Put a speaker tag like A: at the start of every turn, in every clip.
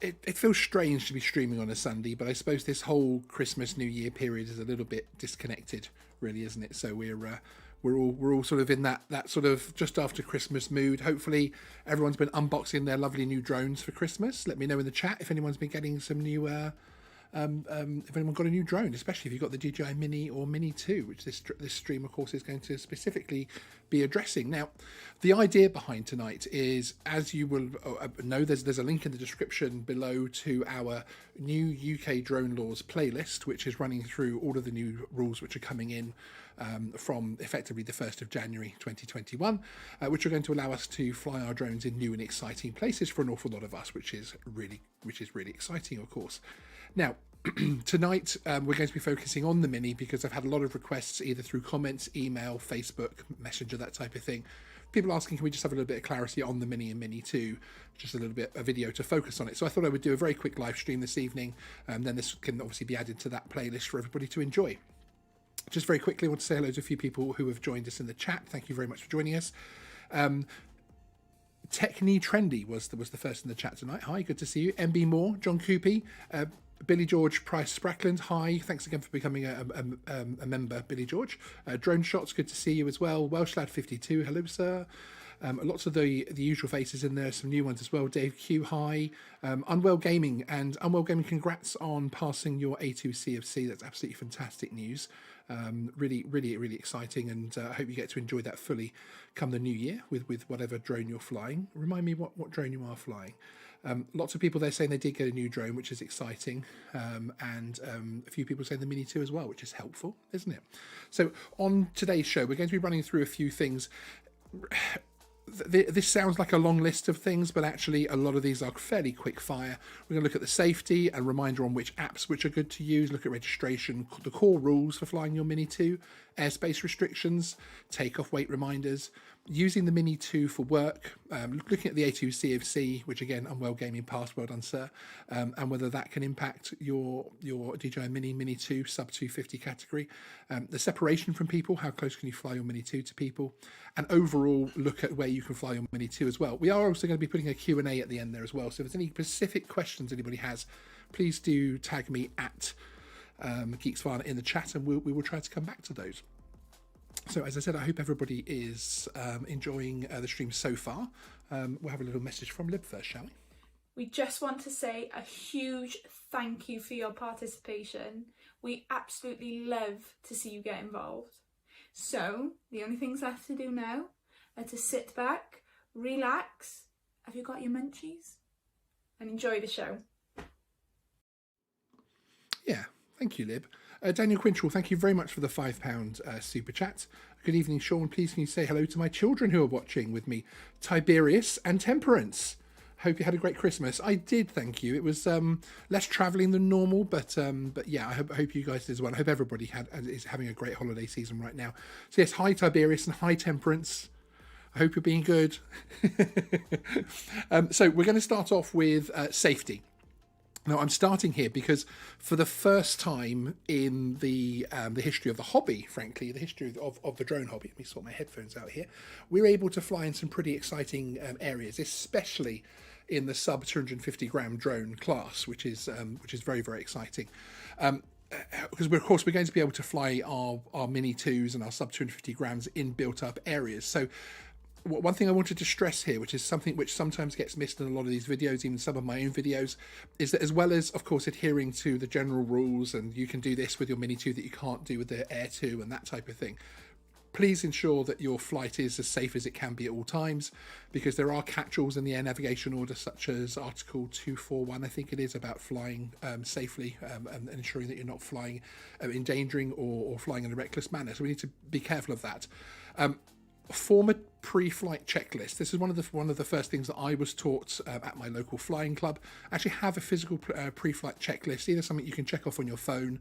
A: it feels strange to be streaming on a Sunday, but I suppose this whole Christmas New Year period is a little bit disconnected, really, isn't it? So we're all sort of in that sort of just after Christmas mood. Hopefully everyone's been unboxing their lovely new drones for Christmas. Let me know in the chat if anyone's been getting some new if anyone got a new drone, especially if you've got the DJI Mini or Mini 2, which this stream, of course, is going to specifically be addressing. Now, the idea behind tonight is, as you will know, there's a link in the description below to our new UK drone laws playlist, which is running through all of the new rules which are coming in from effectively the 1st of January 2021, which are going to allow us to fly our drones in new and exciting places for an awful lot of us, which is really exciting, of course. Now, tonight we're going to be focusing on the Mini because I've had a lot of requests either through comments, email, Facebook, Messenger, that type of thing. People asking, can we just have a little bit of clarity on the Mini and Mini 2? Just a little bit of video to focus on it. So I thought I would do a very quick live stream this evening, and then this can obviously be added to that playlist for everybody to enjoy. Just very quickly, I want to say hello to a few people who have joined us in the chat. Thank you very much for joining us. Techni Trendy was the first in the chat tonight. Hi, good to see you. MB Moore, John Coopy, Billy George Price Sprackland. Hi, thanks again for becoming a member, Billy George. Drone Shots, good to see you as well. Welshlad 52, hello sir. Lots of the usual faces in there, some new ones as well. Dave Q, hi. Unwell Gaming, and Unwell Gaming, congrats on passing your A2 CFC. That's absolutely fantastic news. Really exciting, and I hope you get to enjoy that fully come the new year with whatever drone you're flying. Remind me what drone you are flying. Lots of people there saying they did get a new drone, which is exciting, and a few people saying the Mini 2 as well, which is helpful, isn't it? So on today's show, we're going to be running through a few things. This sounds like a long list of things, but actually a lot of these are fairly quick fire. We're going to look at the safety, a reminder on which apps which are good to use, look at registration, the core rules for flying your Mini 2, airspace restrictions, takeoff weight reminders, using the Mini 2 for work, looking at the A2 CFC, which again, Unwell Gaming passed, well done sir, and whether that can impact your DJI Mini, Mini 2, sub 250 category, the separation from people, how close can you fly your Mini 2 to people, and overall look at where you can fly your Mini 2 as well. We are also going to be putting a Q&A at the end there as well, so if there's any specific questions anybody has, please do tag me at Geeksvana in the chat, and we will try to come back to those. So as I said, I hope everybody is enjoying the stream so far. We'll have a little message from Lib first, shall we?
B: We just want to say a huge thank you for your participation. We absolutely love to see you get involved. So the only things left to do now are to sit back, relax, have you got your munchies? And enjoy the show.
A: Yeah, thank you, Lib. Daniel Quintrell, thank you very much for the £5 super chat. Good evening, Sean. Please can you say hello to my children who are watching with me, Tiberius and Temperance. Hope you had a great Christmas. I did, thank you. It was less travelling than normal, but yeah, I hope you guys did as well. I hope everybody is having a great holiday season right now. So yes, hi Tiberius and hi Temperance. I hope you're being good. So we're going to start off with safety. Now, I'm starting here because for the first time in the history of the hobby, frankly, the history of the drone hobby, let me sort my headphones out here, we're able to fly in some pretty exciting areas, especially in the sub 250 gram drone class, which is very exciting. Because of course we're going to be able to fly our Mini 2s and our sub 250 grams in built up areas. So one thing I wanted to stress here, which is something which sometimes gets missed in a lot of these videos, even some of my own videos, is that as well as, of course, adhering to the general rules, and you can do this with your Mini 2 that you can't do with the Air 2 and that type of thing, please ensure that your flight is as safe as it can be at all times, because there are catch-alls in the air navigation order, such as Article 241, I think it is, about flying safely and ensuring that you're not flying endangering or flying in a reckless manner. So we need to be careful of that. Form a pre-flight checklist. This is one of the first things that I was taught at my local flying club. Actually have a physical pre-flight checklist, either something you can check off on your phone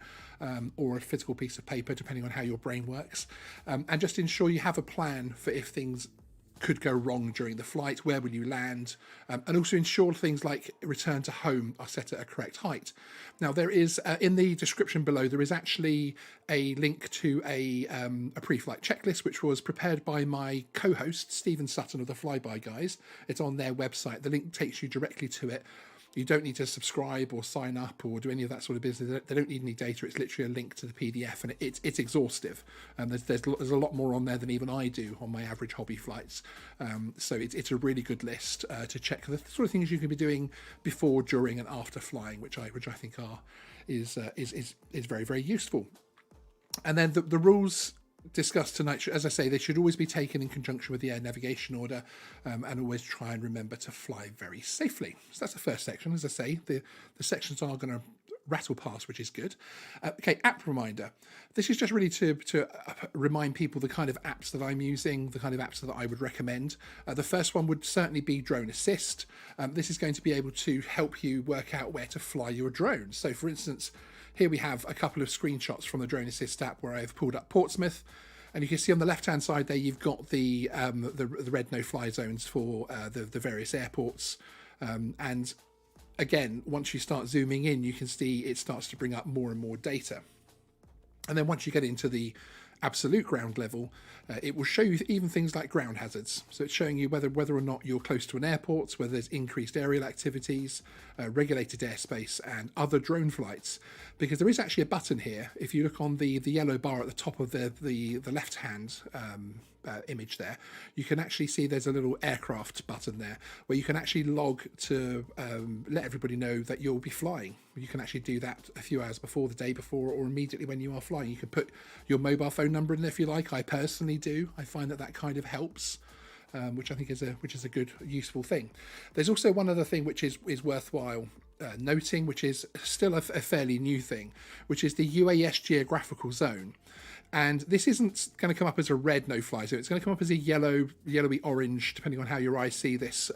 A: or a physical piece of paper, depending on how your brain works, and just ensure you have a plan for if things could go wrong during the flight, where will you land, and also ensure things like return to home are set at a correct height. Now there is, in the description below, there is actually a link to a pre-flight checklist, which was prepared by my co-host, Stephen Sutton of the Flyby Guys. It's on their website. The link takes you directly to it. You don't need to subscribe or sign up or do any of that sort of business. They don't need any data. It's literally a link to the PDF, and it's exhaustive. And there's a lot more on there than even I do on my average hobby flights. So it's a really good list to check the sort of things you can be doing before, during, and after flying, which I think is very, very useful. And then the rules discussed tonight, as I say, they should always be taken in conjunction with the air navigation order, and always try and remember to fly very safely. So that's the first section. As I say, the sections are going to rattle past, which is good. Okay, app reminder. This is just really to remind people the kind of apps that I'm using, the kind of apps that I would recommend. The first one would certainly be Drone Assist. This is going to be able to help you work out where to fly your drone. So for instance, here we have a couple of screenshots from the Drone Assist app where I've pulled up Portsmouth, and you can see on the left-hand side there you've got the red no-fly zones for the various airports. And again, once you start zooming in, you can see it starts to bring up more and more data. And then once you get into the absolute ground level, it will show you even things like ground hazards. So it's showing you whether or not you're close to an airport, whether there's increased aerial activities, regulated airspace, and other drone flights. Because there is actually a button here. If you look on the yellow bar at the top of the left hand image there, you can actually see there's a little aircraft button there where you can actually log to let everybody know that you'll be flying. You can actually do that a few hours before, the day before, or immediately when you are flying. You can put your mobile phone number in there if you like. I personally do. I find that kind of helps, which I think is a good, useful thing. There's also one other thing which is worthwhile noting, which is still a fairly new thing, which is the Uas Geographical Zone. And this isn't going to come up as a red no-fly zone. It's going to come up as a yellowy orange, depending on how your eyes see this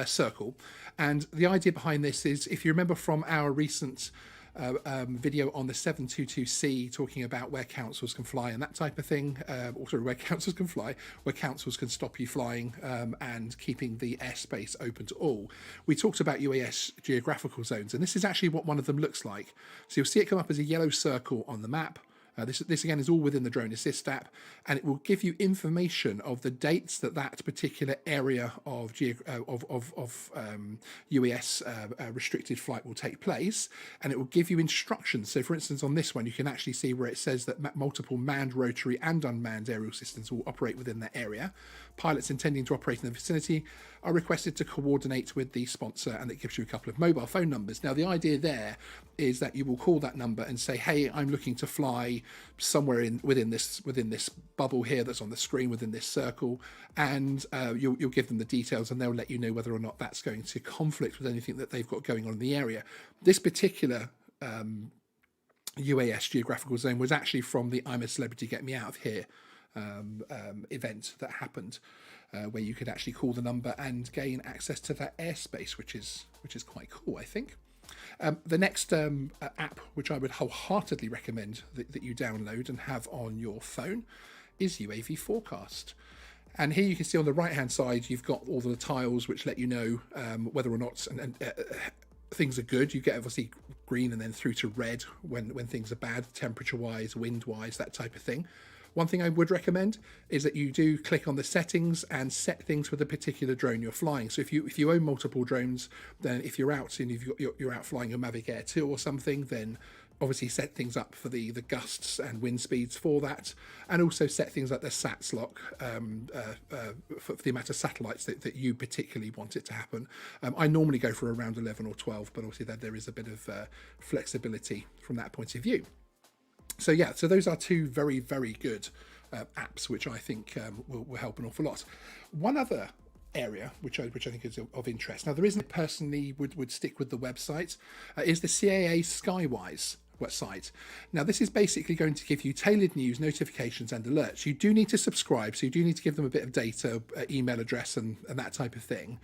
A: circle. And the idea behind this is, if you remember from our recent video on the 722C, talking about where councils can fly and that type of thing, also where councils can fly, where councils can stop you flying, and keeping the airspace open to all. We talked about Uas geographical zones, and this is actually what one of them looks like. So you'll see it come up as a yellow circle on the map. This again is all within the Drone Assist app, and it will give you information of the dates that particular area of UAS restricted flight will take place, and it will give you instructions. So for instance, on this one, you can actually see where it says that multiple manned, rotary and unmanned aerial systems will operate within that area. Pilots intending to operate in the vicinity are requested to coordinate with the sponsor, and it gives you a couple of mobile phone numbers. Now, the idea there is that you will call that number and say, hey, I'm looking to fly somewhere within this bubble here that's on the screen, within this circle, and you'll give them the details, and they'll let you know whether or not that's going to conflict with anything that they've got going on in the area. This particular UAS geographical zone was actually from the I'm a Celebrity, Get Me Out of Here event that happened, where you could actually call the number and gain access to that airspace, which is quite cool, I think. The next app, which I would wholeheartedly recommend that you download and have on your phone, is UAVForecast. And here you can see on the right hand side, you've got all the tiles which let you know whether or not things are good. You get obviously green and then through to red when things are bad, temperature wise, wind wise, that type of thing. One thing I would recommend is that you do click on the settings and set things for the particular drone you're flying. So if you own multiple drones, then if you're out and you're out flying your Mavic Air 2 or something, then obviously set things up for the gusts and wind speeds for that, and also set things like the SATs lock for the amount of satellites that you particularly want it to happen. I normally go for around 11 or 12, but obviously there is a bit of flexibility from that point of view. So yeah, so those are two very, very good apps, which I think will help an awful lot. One other area which I think is of interest, now there isn't personally would stick with the website, is the CAA Skywise website. Now this is basically going to give you tailored news, notifications and alerts. You do need to subscribe, so you do need to give them a bit of data, email address and that type of thing.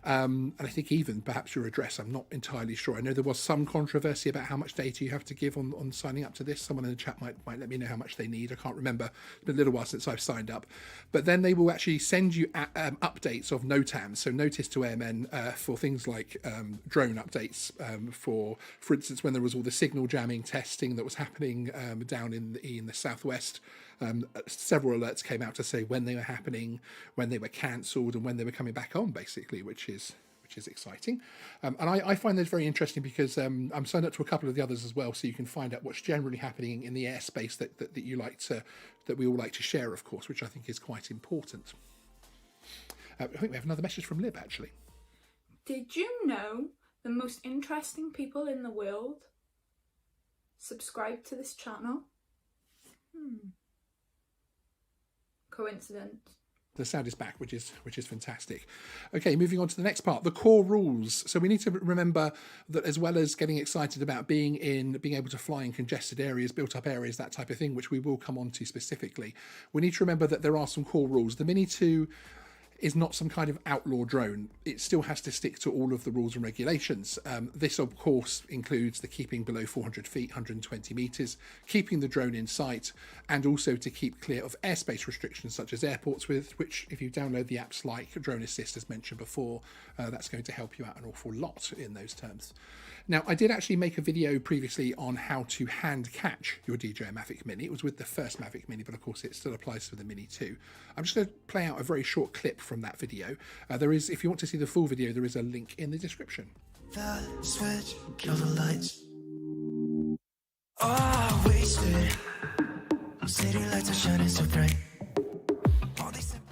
A: And I think even perhaps your address, I'm not entirely sure. I know there was some controversy about how much data you have to give on signing up to this. Someone in the chat might let me know how much they need. I can't remember. It's been a little while since I've signed up. But then they will actually send you updates of NOTAMs, so notice to airmen, for things like drone updates, for instance, when there was all the signal jamming testing that was happening down in the southwest. Several alerts came out to say when they were happening, when they were cancelled, and when they were coming back on, basically, which is which is exciting. And I find those very interesting because I'm signed up to a couple of the others as well, so you can find out what's generally happening in the airspace that you like to, that we all like to share, of course, which I think is quite important. I think we have another message from Lib, actually.
B: Did you know the most interesting people in the world subscribe to this channel? Coincidence?
A: The sound is back, which is fantastic. Okay, moving on to the next part, the core rules. So we need to remember that as well as getting excited about being able to fly in congested areas, built up areas, that type of thing, which we will come on to specifically, we need to remember that there are some core rules. The Mini 2 is not some kind of outlaw drone. It still has to stick to all of the rules and regulations. This, of course, includes the keeping below 400 feet, 120 meters, keeping the drone in sight, and also to keep clear of airspace restrictions such as airports, with which, if you download the apps like Drone Assist, as mentioned before, that's going to help you out an awful lot in those terms. Now, I did actually make a video previously on how to hand catch your DJI Mavic Mini. It was with the first Mavic Mini, but of course it still applies for the Mini 2. I'm just going to play out a very short clip from that video. There is, if you want to see the full video, there is a link in the description.
C: The switch, kill the lights. Oh, wasted. City lights are shining so bright.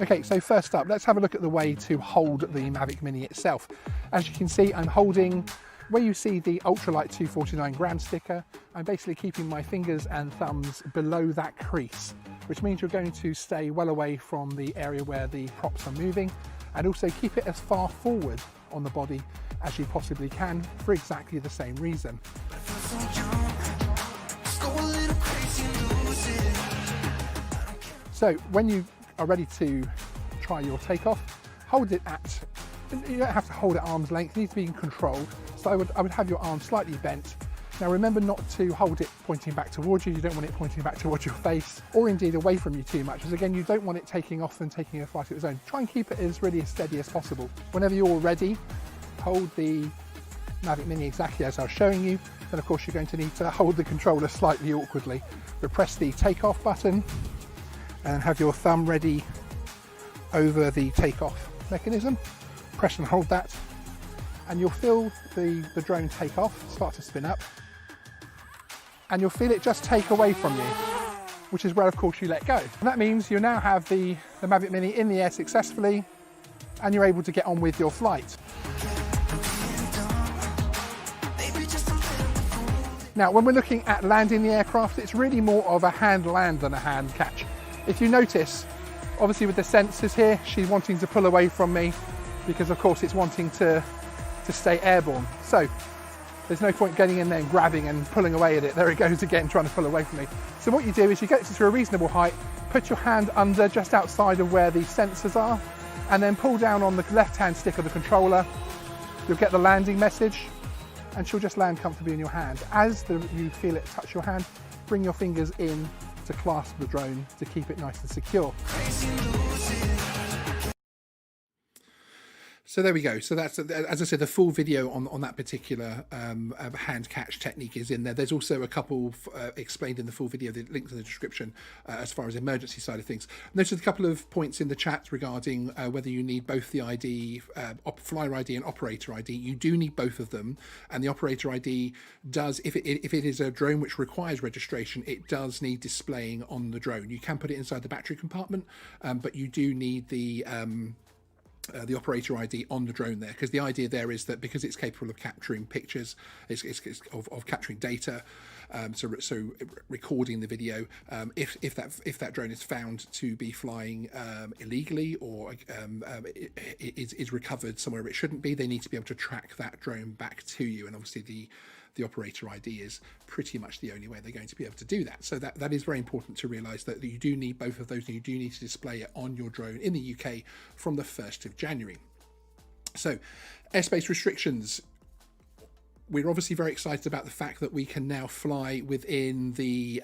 A: Okay, so first up, let's have a look at the way to hold the Mavic Mini itself. As you can see, I'm holding, where you see the ultralight 249 gram sticker, I'm basically keeping my fingers and thumbs below that crease, which means you're going to stay well away from the area where the props are moving, and also keep it as far forward on the body as you possibly can for exactly the same reason. So when you are ready to try your takeoff, hold it at, you don't have to hold it arm's length, you need to be controlled. So I would have your arm slightly bent. Now remember not to hold it pointing back towards you don't want it pointing back towards your face, or indeed away from you too much, because again you don't want it taking off and taking a flight of its own. Try and keep it as really as steady as possible. Whenever you're ready, hold the Mavic Mini exactly as I was showing you, then of course you're going to need to hold the controller slightly awkwardly, but press the takeoff button and have your thumb ready over the takeoff mechanism. Press and hold that, and you'll feel the drone take off, start to spin up, and you'll feel it just take away from you, which is where of course you let go. And that means you now have the Mavic Mini in the air successfully, and you're able to get on with your flight. Now when we're looking at landing the aircraft, it's really more of a hand land than a hand catch. If you notice, obviously with the sensors here, she's wanting to pull away from me because of course it's wanting to stay airborne. So there's no point getting in there and grabbing and pulling away at it. There it goes again, trying to pull away from me. So what you do is you get it to a reasonable height, put your hand under just outside of where the sensors are, and then pull down on the left-hand stick of the controller. You'll get the landing message, and she'll just land comfortably in your hand. As you feel it touch your hand, bring your fingers in to clasp the drone to keep it nice and secure. So there we go. So that's, as I said, the full video on that particular hand catch technique is in there. There's also a couple explained in the full video, the links in the description, as far as emergency side of things. Notice a couple of points in the chat regarding whether you need both the ID, flyer ID and operator ID. You do need both of them, and the operator ID does, if it is a drone which requires registration, it does need displaying on the drone. You can put it inside the battery compartment, but you do need the operator ID on the drone there, because the idea there is that because it's capable of capturing pictures, of capturing data, so recording the video, if that drone is found to be flying illegally or is recovered somewhere it shouldn't be, they need to be able to track that drone back to you, and obviously the operator ID is pretty much the only way they're going to be able to do that. So that is very important to realise, that you do need both of those, and you do need to display it on your drone in the UK from the 1st of January. So airspace restrictions. We're obviously very excited about the fact that we can now fly within the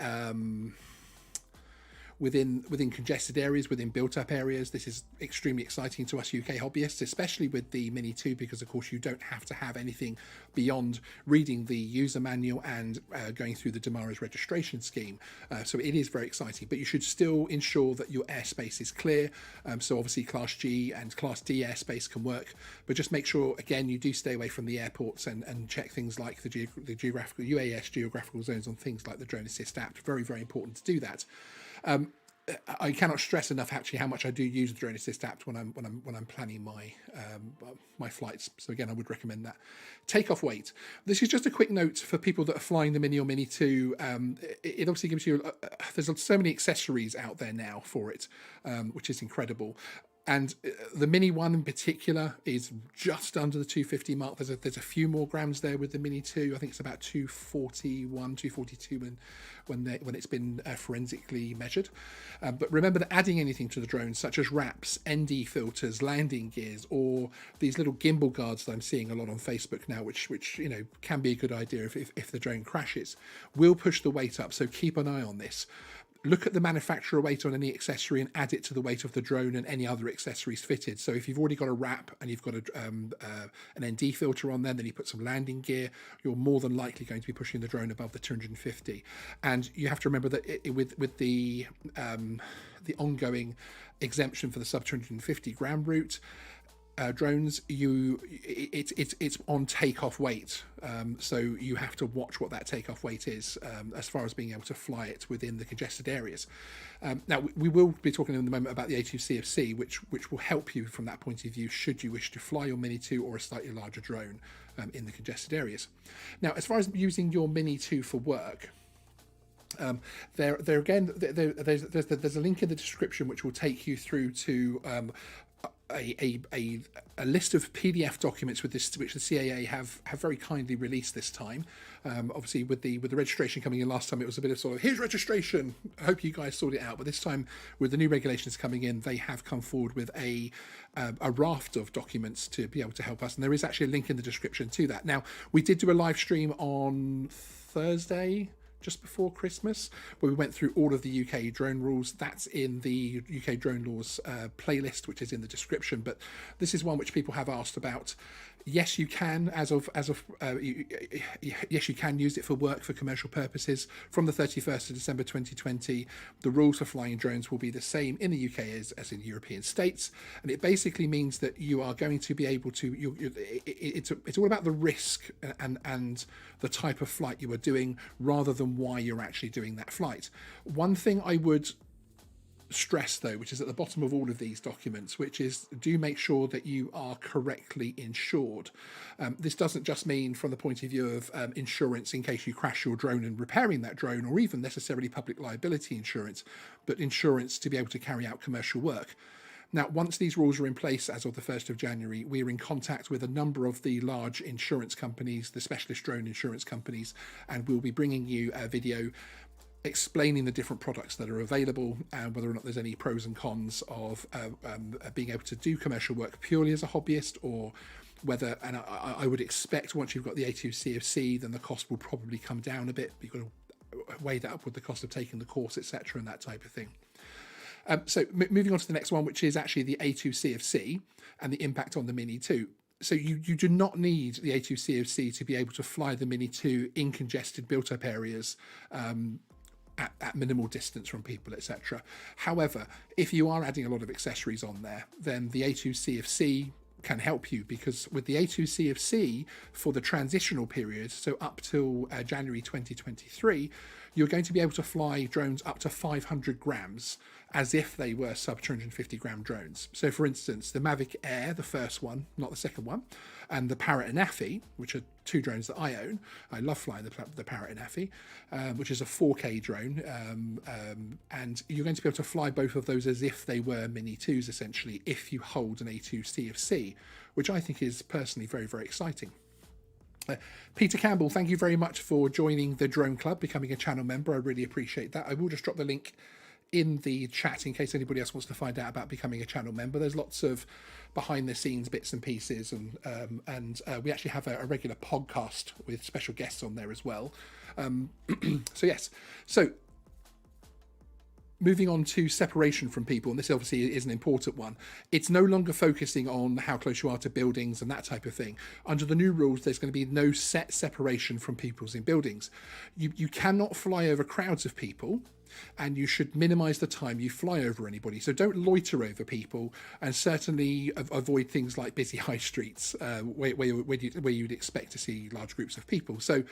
A: within congested areas, within built-up areas. This is extremely exciting to us UK hobbyists, especially with the Mini 2, because of course you don't have to have anything beyond reading the user manual and going through the DMARA's registration scheme. So it is very exciting, but you should still ensure that your airspace is clear. So obviously Class G and Class D airspace can work, but just make sure, again, you do stay away from the airports and check things like the geographical Uas Geographical Zones on things like the Drone Assist app. Very, very important to do that. I cannot stress enough actually how much I do use the Drone Assist app when I'm planning my my flights. So again, I would recommend that. Takeoff weight. This is just a quick note for people that are flying the Mini or Mini 2. It obviously gives you there's so many accessories out there now for it, which is incredible. And the Mini 1 in particular is just under the 250 mark. There's a few more grams there with the Mini 2. I think it's about 241, 242 when it's been forensically measured. But remember that adding anything to the drone, such as wraps, ND filters, landing gears, or these little gimbal guards that I'm seeing a lot on Facebook now, which you know can be a good idea if the drone crashes, will push the weight up. So keep an eye on this. Look at the manufacturer weight on any accessory and add it to the weight of the drone and any other accessories fitted. So if you've already got a wrap and you've got an ND filter on there, then you put some landing gear, you're more than likely going to be pushing the drone above the 250. And you have to remember that with the ongoing exemption for the sub 250 gram route, drones, it's on takeoff weight, so you have to watch what that takeoff weight is as far as being able to fly it within the congested areas. Now we will be talking in a moment about the A2CFC, which will help you from that point of view should you wish to fly your Mini 2 or a slightly larger drone in the congested areas. Now, as far as using your Mini 2 for work, there's a link in the description which will take you through to a list of PDF documents with this, which the CAA have very kindly released this time. Obviously, with the registration coming in last time, it was a bit of sort of, here's registration. I hope you guys sorted it out. But this time, with the new regulations coming in, they have come forward with a raft of documents to be able to help us. And there is actually a link in the description to that. Now, we did do a live stream on Thursday, just before Christmas, where we went through all of the UK drone rules. That's in the UK drone laws playlist, which is in the description. But this is one which people have asked about. Yes, you can, yes, you can use it for work for commercial purposes. From the 31st of December 2020, the rules for flying drones will be the same in the UK as in European states, and it basically means that you are going to be able to. It's all about the risk and the type of flight you are doing, rather than why you're actually doing that flight. One thing I would stress though, which is at the bottom of all of these documents, which is do make sure that you are correctly insured. This doesn't just mean from the point of view of insurance in case you crash your drone and repairing that drone, or even necessarily public liability insurance, but insurance to be able to carry out commercial work. Now, once these rules are in place as of the 1st of January, we're in contact with a number of the large insurance companies, the specialist drone insurance companies, and we'll be bringing you a video explaining the different products that are available and whether or not there's any pros and cons of being able to do commercial work purely as a hobbyist, or whether, and I would expect once you've got the A2CFC, then the cost will probably come down a bit. You've got to weigh that up with the cost of taking the course, etc., and that type of thing. So moving on to the next one, which is actually the A2CFC and the impact on the Mini 2. So you do not need the A2CFC to be able to fly the Mini 2 in congested built-up areas at minimal distance from people, etc. However, if you are adding a lot of accessories on there, then the A2CFC can help you, because with the A2CFC for the transitional period, so up till January 2023, you're going to be able to fly drones up to 500 grams as if they were sub 250 gram drones. So for instance, the Mavic Air, the first one, not the second one, and the Parrot and Affy, which are two drones that I own. I love flying the Parrot and Affy, which is a 4K drone. And you're going to be able to fly both of those as if they were Mini 2s, essentially, if you hold an A2CFC, which I think is personally very, very exciting. Peter Campbell, thank you very much for joining the Drone Club, becoming a channel member. I really appreciate that. I will just drop the link in the chat in case anybody else wants to find out about becoming a channel member. There's lots of behind the scenes bits and pieces, and we actually have a regular podcast with special guests on there as well. So yes, so moving on to separation from people, and this obviously is an important one. It's no longer focusing on how close you are to buildings and that type of thing. Under the new rules, there's going to be no set separation from peoples in buildings. You cannot fly over crowds of people, and you should minimize the time you fly over anybody. So don't loiter over people, and certainly avoid things like busy high streets where you'd expect to see large groups of people. So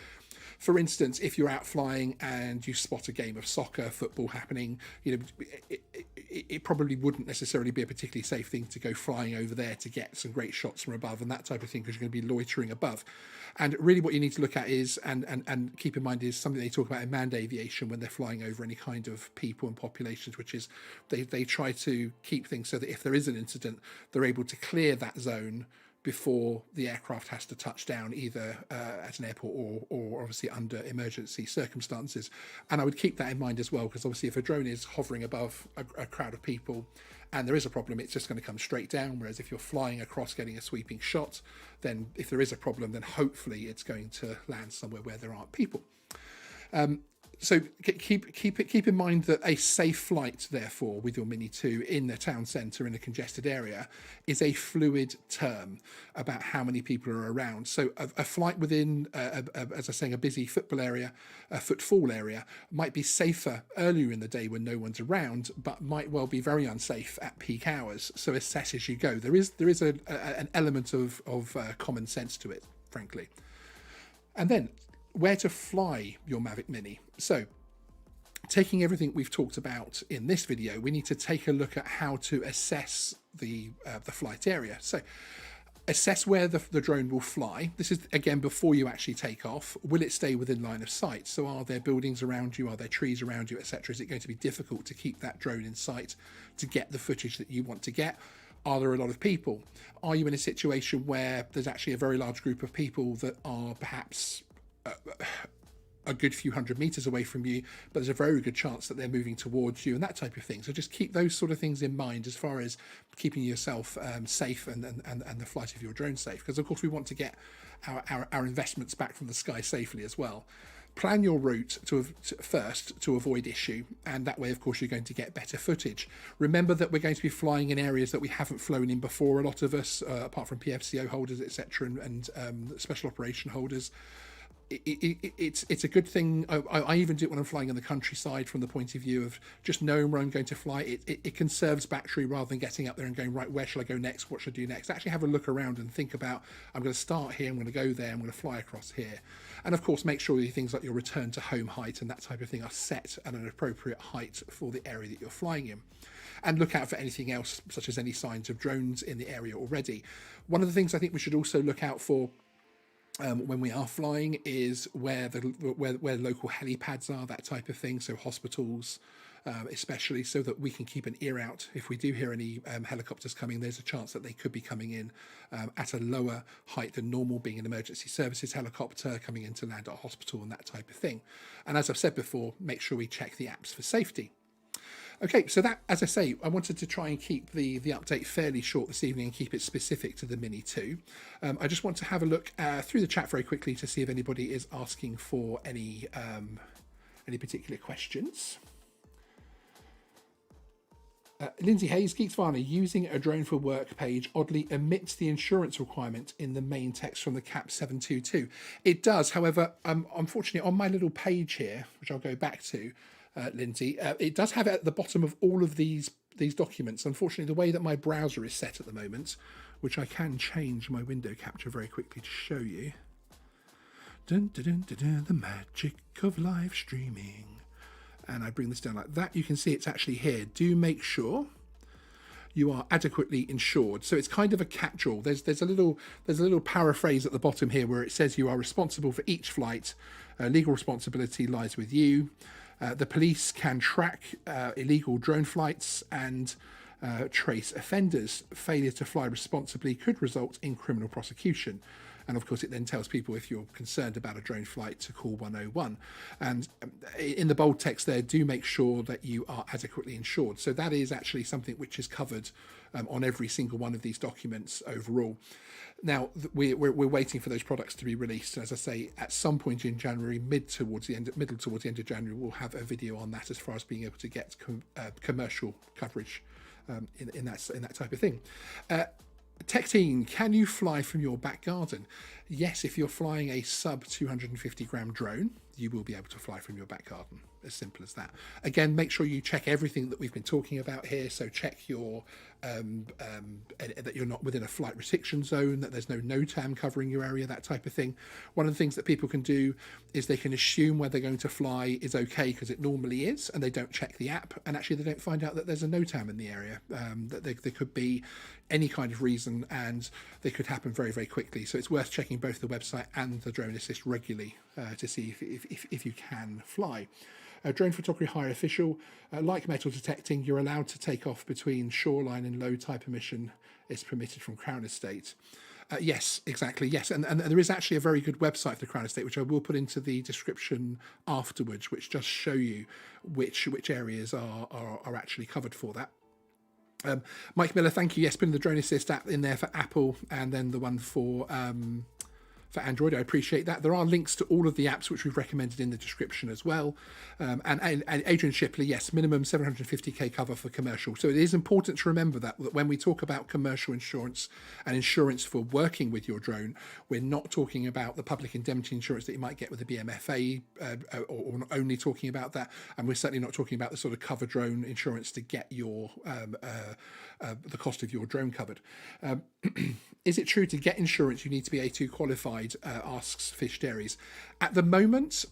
A: for instance, if you're out flying and you spot a game of soccer, football happening, it probably wouldn't necessarily be a particularly safe thing to go flying over there to get some great shots from above and that type of thing, because you're going to be loitering above. And really what you need to look at is, and keep in mind, is something they talk about in manned aviation when they're flying over any kind of people and populations, which is they try to keep things so that if there is an incident, they're able to clear that zone before the aircraft has to touch down, either at an airport or obviously under emergency circumstances. And I would keep that in mind as well, because obviously if a drone is hovering above a crowd of people and there is a problem, it's just going to come straight down. Whereas if you're flying across getting a sweeping shot, then if there is a problem, then hopefully it's going to land somewhere where there aren't people. So keep in mind that a safe flight, therefore, with your Mini 2 in the town centre in a congested area is a fluid term about how many people are around. So a flight within, as I was saying, a busy football area, a footfall area, might be safer earlier in the day when no one's around, but might well be very unsafe at peak hours. So assess as you go. There is an element of common sense to it, frankly. And then, where to fly your Mavic Mini. So, taking everything we've talked about in this video, we need to take a look at how to assess the flight area. So, assess where the drone will fly. This is, again, before you actually take off. Will it stay within line of sight? So are there buildings around you? Are there trees around you, etc.? Is it going to be difficult to keep that drone in sight to get the footage that you want to get? Are there a lot of people? Are you in a situation where there's actually a very large group of people that are perhaps a good few hundred meters away from you, but there's a very good chance that they're moving towards you and that type of thing? So just keep those sort of things in mind as far as keeping yourself safe and the flight of your drone safe, because of course we want to get our investments back from the sky safely as well. Plan your route first to avoid issue, and that way of course you're going to get better footage. Remember that we're going to be flying in areas that we haven't flown in before, a lot of us, apart from PFCO holders, etc., and special operation holders. It's a good thing. I even do it when I'm flying in the countryside, from the point of view of just knowing where I'm going to fly. It conserves battery rather than getting up there and going, right, where shall I go next? What should I do next? Actually have a look around and think about, I'm going to start here, I'm going to go there, I'm going to fly across here. And of course, make sure things like your return to home height and that type of thing are set at an appropriate height for the area that you're flying in. And look out for anything else, such as any signs of drones in the area already. One of the things I think we should also look out for when we are flying is where local helipads are, that type of thing. So hospitals, especially, so that we can keep an ear out. If we do hear any helicopters coming, there's a chance that they could be coming in at a lower height than normal, being an emergency services helicopter coming in to land at a hospital and that type of thing. And as I've said before, make sure we check the apps for safety. Okay, so that, as I say, I wanted to try and keep the update fairly short this evening and keep it specific to the Mini 2. I just want to have a look through the chat very quickly to see if anybody is asking for any particular questions. Lindsay Hayes, Geeksvana, using a drone for work page oddly omits the insurance requirement in the main text from the CAP 722. It does, however, unfortunately on my little page here, which I'll go back to, Lindsay, it does have it at the bottom of all of these documents. Unfortunately, the way that my browser is set at the moment, which I can change my window capture very quickly to show you. Dun, dun, dun, dun, dun, the magic of live streaming. And I bring this down like that. You can see it's actually here. Do make sure you are adequately insured. So it's kind of a catch-all. There's a little paraphrase at the bottom here where it says you are responsible for each flight. Legal responsibility lies with you. The police can track illegal drone flights and trace offenders. Failure to fly responsibly could result in criminal prosecution. And of course, it then tells people if you're concerned about a drone flight to call 101. And in the bold text there, do make sure that you are adequately insured. So that is actually something which is covered on every single one of these documents overall. Now, we're waiting for those products to be released. And as I say, at some point in January, middle towards the end of January, we'll have a video on that as far as being able to get commercial coverage in that type of thing. Tech Teen, can you fly from your back garden? Yes, if you're flying a sub 250 gram drone, you will be able to fly from your back garden. As simple as that. Again, make sure you check everything that we've been talking about here. So check your that you're not within a flight restriction zone, that there's no NOTAM covering your area, that type of thing. One of the things that people can do is they can assume where they're going to fly is okay because it normally is, and they don't check the app, and actually they don't find out that there's a NOTAM in the area. That there could be any kind of reason, and they could happen very, very quickly. So it's worth checking both the website and the Drone Assist regularly to see if you can fly. Drone photography hire official, like metal detecting, you're allowed to take off between shoreline and low tide permission is permitted from Crown Estate. Yes, exactly. Yes, and there is actually a very good website for the Crown Estate, which I will put into the description afterwards, which just show you which areas are actually covered for that. Mike Miller, thank you. Yes, putting the Drone Assist app in there for Apple, and then the one for Android. I appreciate that. There are links to all of the apps which we've recommended in the description as well. And Adrian Shipley, yes, minimum 750k cover for commercial. So it is important to remember that when we talk about commercial insurance and insurance for working with your drone, we're not talking about the public indemnity insurance that you might get with the BMFA, or not only talking about that, and we're certainly not talking about the sort of cover drone insurance to get your the cost of your drone covered. Is it true to get insurance you need to be A2 qualified? Asks Fish Dairies. At the moment,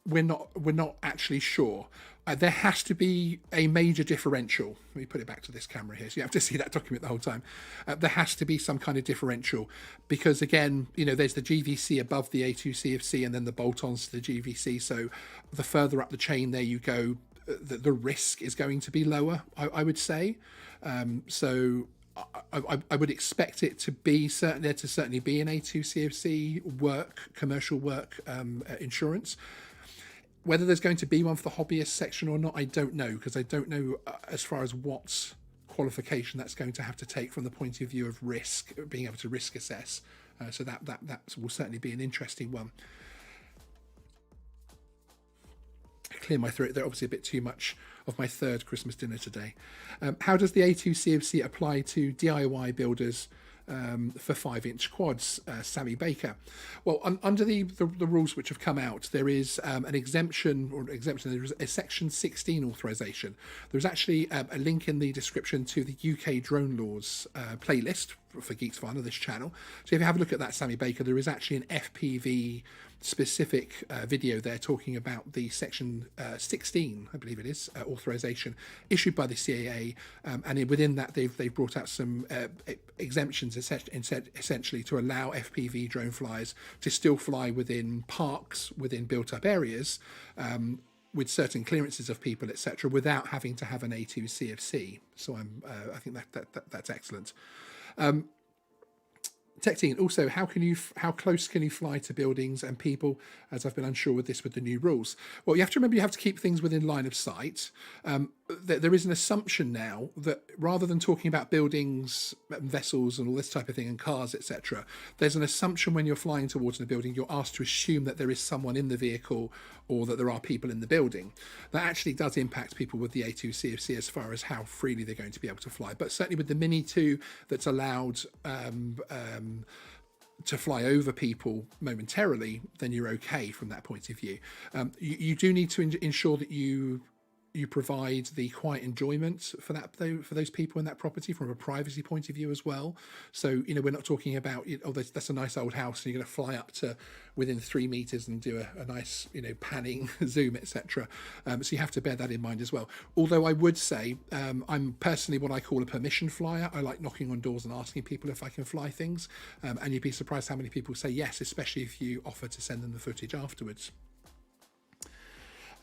A: we're not actually sure. There has to be a major differential. Let me put it back to this camera here, so you have to see that document the whole time. There has to be some kind of differential because, again, there's the GVC above the A2 CFC and then the bolt-ons to the GVC. So the further up the chain there you go, the risk is going to be lower, I would say. So I would expect it to be certainly be an A2 CFC commercial work insurance. Whether there's going to be one for the hobbyist section or not, I don't know, because I don't know as far as what qualification that's going to have to take from the point of view of risk, being able to risk assess. So that will certainly be an interesting one. Clear my throat. They're obviously a bit too much of my third Christmas dinner today. How does the A2 CFC apply to DIY builders for 5-inch quads? Sammy Baker. Well, under the rules which have come out, there is an exemption. There is a section 16 authorization. There's actually a link in the description to the UK drone laws playlist for Geeksvana, this channel. So if you have a look at that, Sammy Baker, there is actually an FPV specific video there talking about the section 16, I believe it is, authorization issued by the CAA, and within that they've brought out some exemptions essentially to allow FPV drone flyers to still fly within parks, within built-up areas, with certain clearances of people, etc., without having to have an A2 CFC. So I think that's excellent. Tech Team, also, how close can you fly to buildings and people, as I've been unsure with this with the new rules? Well, you have to remember you have to keep things within line of sight. There is an assumption now that rather than talking about buildings, vessels and all this type of thing and cars, etc., there's an assumption when you're flying towards a building, you're asked to assume that there is someone in the vehicle or that there are people in the building. That actually does impact people with the A2 CFC as far as how freely they're going to be able to fly. But certainly with the Mini 2 that's allowed to fly over people momentarily, then you're okay from that point of view. You do need to ensure that you provide the quiet enjoyment for those people in that property from a privacy point of view as well. So we're not talking about that's a nice old house and you're going to fly up to within 3 meters and do a nice panning zoom, etc. So you have to bear that in mind as well. Although I would say I'm personally what I call a permission flyer. I like knocking on doors and asking people if I can fly things, and you'd be surprised how many people say yes, especially if you offer to send them the footage afterwards.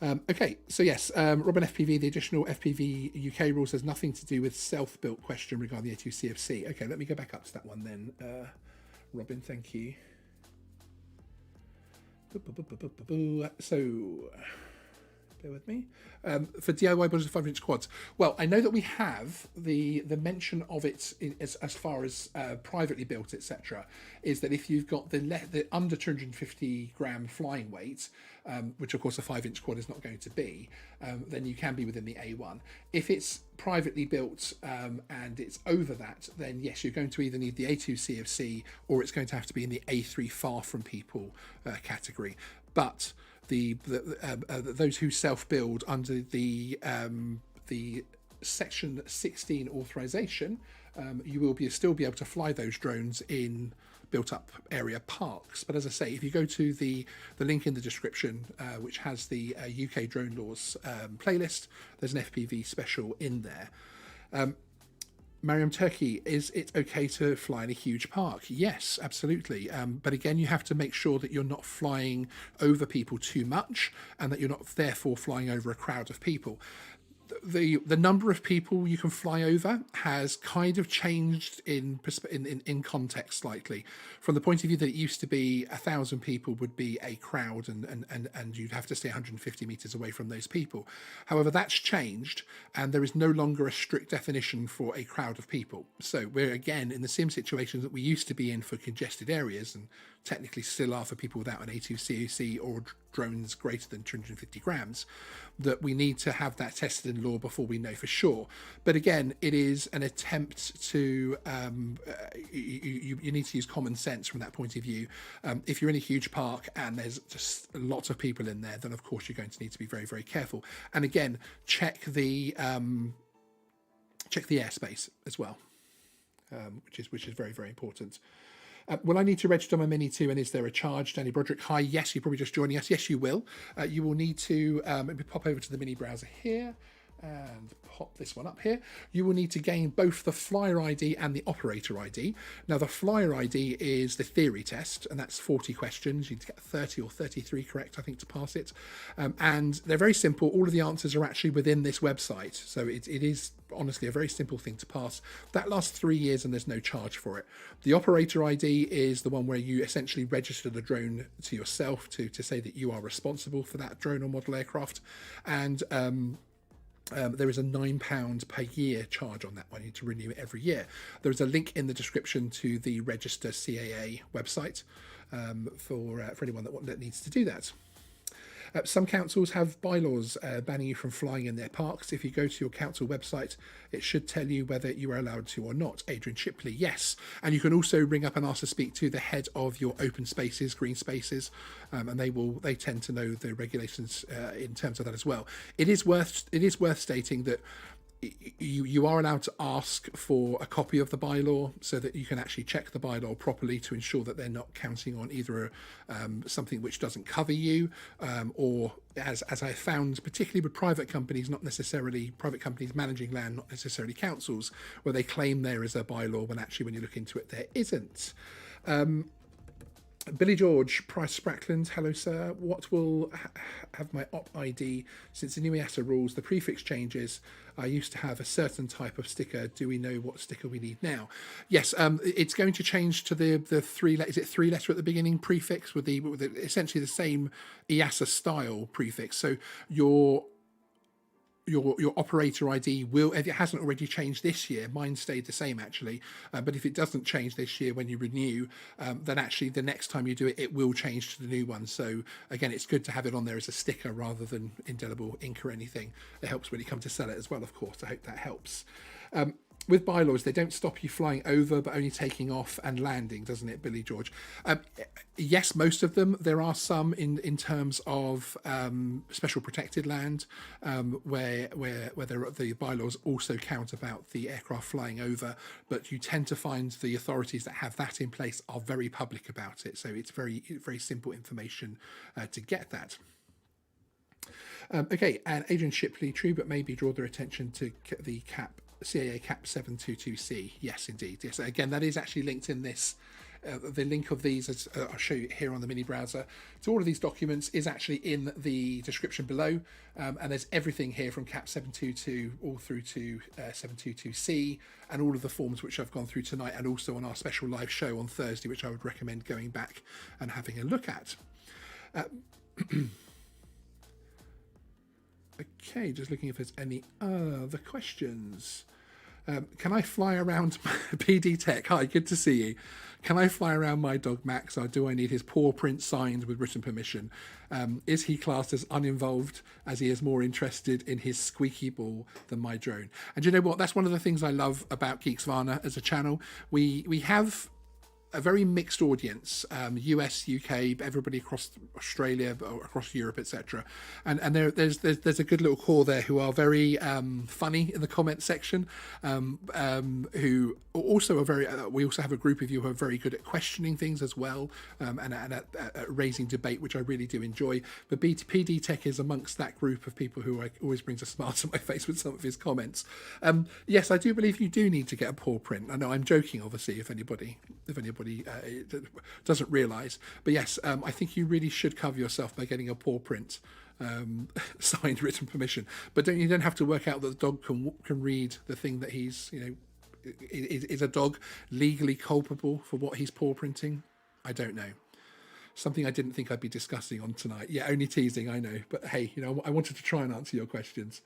A: Okay, so yes, Robin FPV, the additional FPV UK rules has nothing to do with self-built question regarding the A2 CFC. Okay, let me go back up to that one then. Robin, thank you. So, bear with me. For DIY budget 5-inch quads, well, I know that we have the mention of it as far as privately built, etc. Is that if you've got the under 250 gram flying weight, which of course a 5-inch quad is not going to be, then you can be within the A1. If it's privately built and it's over that, then yes, you're going to either need the A2 CFC or it's going to have to be in the A3 far from people category. But those who self-build under the Section 16 authorization, you will still be able to fly those drones in built-up area parks. But as I say, if you go to the link in the description, which has the UK drone laws playlist, there's an FPV special in there. Mariam Turkey, is it okay to fly in a huge park? Yes, absolutely. But again, you have to make sure that you're not flying over people too much and that you're not therefore flying over a crowd of people. The number of people you can fly over has kind of changed in context slightly, from the point of view that it used to be 1,000 people would be a crowd and you'd have to stay 150 meters away from those people. However, that's changed and there is no longer a strict definition for a crowd of people. So we're again in the same situation that we used to be in for congested areas, and technically still are for people without an A2 CAC or drones greater than 250 grams, that we need to have that tested in law before we know for sure. But again, it is an attempt to, you need to use common sense from that point of view. If you're in a huge park and there's just lots of people in there, then of course you're going to need to be very, very careful. And again, check the airspace as well, which is very, very important. Will I need to register my Mini too, and is there a charge? Danny Broderick, hi. Yes, you're probably just joining us. Yes, you will. You will need to maybe pop over to the Mini browser here and pop this one up here. You will need to gain both the flyer ID and the operator ID. Now, the flyer ID is the theory test, and that's 40 questions. You need to get 30 or 33 correct, I think, to pass it. And they're very simple. All of the answers are actually within this website. So it is honestly a very simple thing to pass. That lasts 3 years and there's no charge for it. The operator ID is the one where you essentially register the drone to yourself to say that you are responsible for that drone or model aircraft. And there is a £9 per year charge on that one. You need to renew it every year. There is a link in the description to the Register CAA website for anyone that needs to do that. Some councils have bylaws banning you from flying in their parks. If you go to your council website, it should tell you whether you are allowed to or not. Adrian Shipley, yes. And you can also ring up and ask to speak to the head of your open spaces, green spaces, and they tend to know the regulations in terms of that as well. It is worth stating that you are allowed to ask for a copy of the bylaw so that you can actually check the bylaw properly to ensure that they're not counting on either something which doesn't cover you or, as I found, particularly with private companies managing land, not necessarily councils, where they claim there is a bylaw when actually when you look into it there isn't. Billy George, Price Sprackland, hello sir. What will have my op ID since the new EASA rules? The prefix changes. I used to have a certain type of sticker. Do we know what sticker we need now? Yes, it's going to change to the is it 3 letter at the beginning prefix with essentially the same EASA style prefix. So your operator ID will, if it hasn't already changed this year, mine stayed the same actually, but if it doesn't change this year when you renew, then actually the next time you do it, it will change to the new one. So again, it's good to have it on there as a sticker rather than indelible ink or anything. It helps when you come to sell it as well, of course. I hope that helps. With bylaws, they don't stop you flying over, but only taking off and landing, doesn't it, Billy George? Yes, most of them. There are some in terms of special protected land where the bylaws also count about the aircraft flying over, but you tend to find the authorities that have that in place are very public about it. So it's very, very simple information to get that. Okay, and Adrian Shipley, true, but maybe draw their attention to the CAA Cap 722C. Yes, indeed. Yes, again, that is actually linked in this. The link of these, as I'll show you here on the Mini browser, to all of these documents is actually in the description below, and there's everything here from Cap 722 all through to 722C, and all of the forms which I've gone through tonight, and also on our special live show on Thursday, which I would recommend going back and having a look at. Okay, just looking if there's any other questions. Can I fly around PD Tech? Hi, good to see you. Can I fly around my dog Max, or do I need his paw print signed with written permission? Is he classed as uninvolved, as he is more interested in his squeaky ball than my drone? And you know what? That's one of the things I love about Geeksvana as a channel. We have a very mixed audience, US, UK, everybody across Australia, across Europe, etc. And there's a good little core there who are very funny in the comment section, who also are very. We also have a group of you who are very good at questioning things as well, and at raising debate, which I really do enjoy. But PD Tech is amongst that group of people who always brings a smile to my face with some of his comments. Yes, I do believe you do need to get a paw print. I know I'm joking, obviously, if anybody doesn't realise, but yes, I think you really should cover yourself by getting a paw print, signed written permission. But you don't have to work out that the dog can read the thing that he's, is a dog legally culpable for what he's paw printing? I don't know. Something I didn't think I'd be discussing on tonight. Yeah, only teasing, I know, but hey, I wanted to try and answer your questions.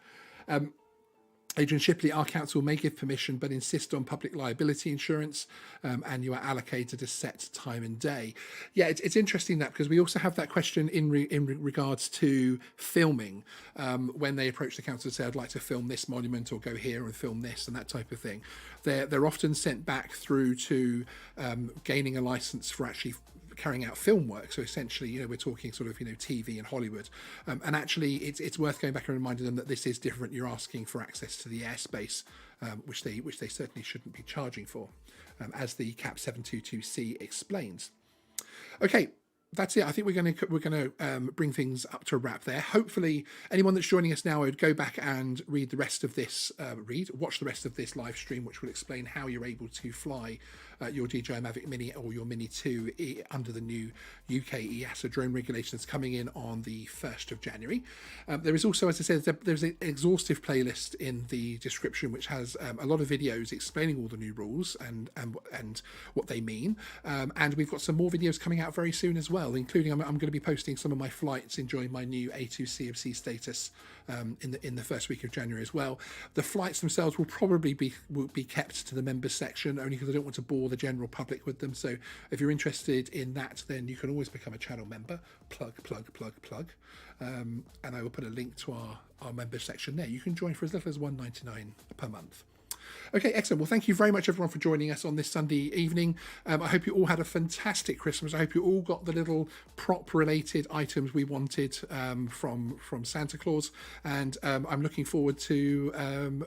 A: Adrian Shipley, our council may give permission but insist on public liability insurance, and you are allocated a set time and day. Yeah, it's interesting that, because we also have that question in regards to filming, when they approach the council and say, I'd like to film this monument or go here and film this and that type of thing. They're often sent back through to gaining a license for actually carrying out film work. So essentially, we're talking sort of, TV and Hollywood. And actually, it's worth going back and reminding them that this is different. You're asking for access to the airspace, which they certainly shouldn't be charging for, as the CAP 722C explains. Okay. That's it. I think we're going to bring things up to a wrap there. Hopefully, anyone that's joining us now would go back and watch the rest of this live stream, which will explain how you're able to fly your DJI Mavic Mini or your Mini 2 under the new UK EASA drone regulations coming in on the 1st of January. There is also, as I said, there's an exhaustive playlist in the description which has a lot of videos explaining all the new rules and what they mean. And we've got some more videos coming out very soon as well, including I'm going to be posting some of my flights enjoying my new A2 CFC status in the first week of January as well. The flights themselves will probably be kept to the members section, only because I don't want to bore the general public with them. So if you're interested in that, then you can always become a channel member. Plug. And I will put a link to our members section there. You can join for as little as $1.99 per month. Okay, excellent. Well, thank you very much, everyone, for joining us on this Sunday evening. I hope you all had a fantastic Christmas. I hope you all got the little prop-related items we wanted from Santa Claus. And I'm looking forward to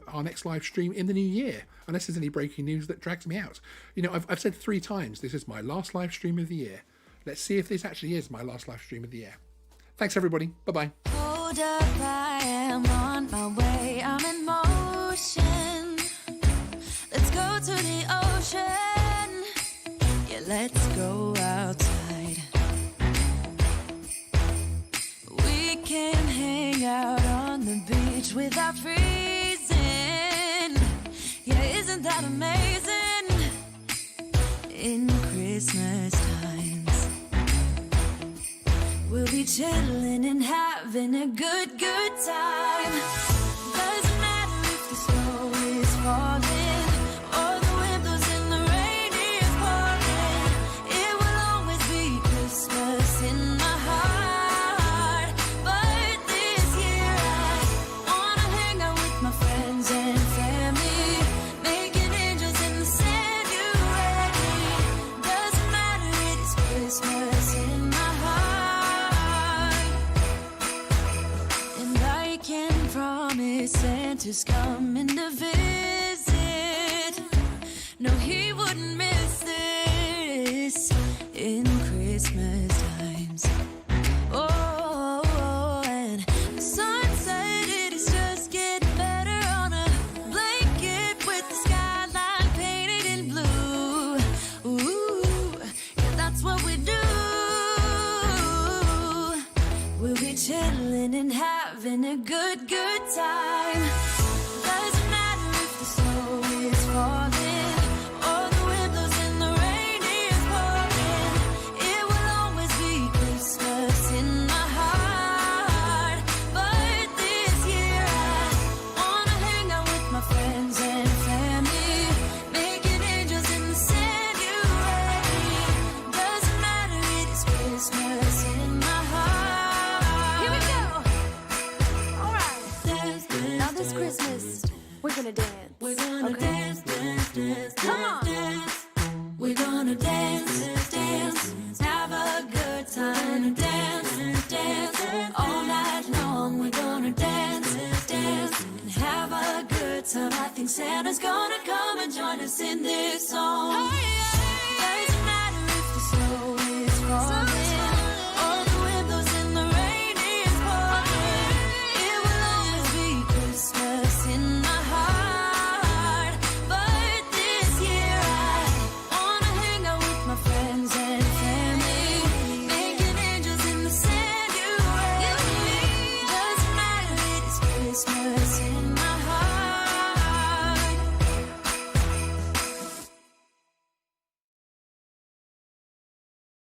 A: our next live stream in the new year, unless there's any breaking news that drags me out. I've said 3 times, this is my last live stream of the year. Let's see if this actually is my last live stream of the year. Thanks, everybody. Bye-bye.
D: Hold up, I am on my way. I'm in motion. Let's go to the ocean. Yeah, let's go outside. We can hang out on the beach without freezing. Yeah, isn't that amazing? In Christmas times, we'll be chilling and having a good time. Doesn't matter if the snow is falling or the wind blows and the rain is pouring. It will always be Christmas in my heart. But this year I wanna hang out with my friends and family, making angels in the sand. You ready? Doesn't matter, it's Christmas in my heart. And I can promise Santa's coming to visit. No, he wouldn't miss this in Christmas times. Oh, and the sun said it is just getting better on a blanket with the skyline painted in blue. Ooh, yeah, that's what we do. We'll be chilling and having a good time. Doesn't matter if the snow is falling or the wind blows and the rain is pouring. It will always be Christmas in time. I think Santa's gonna come and join us in this song. Hey,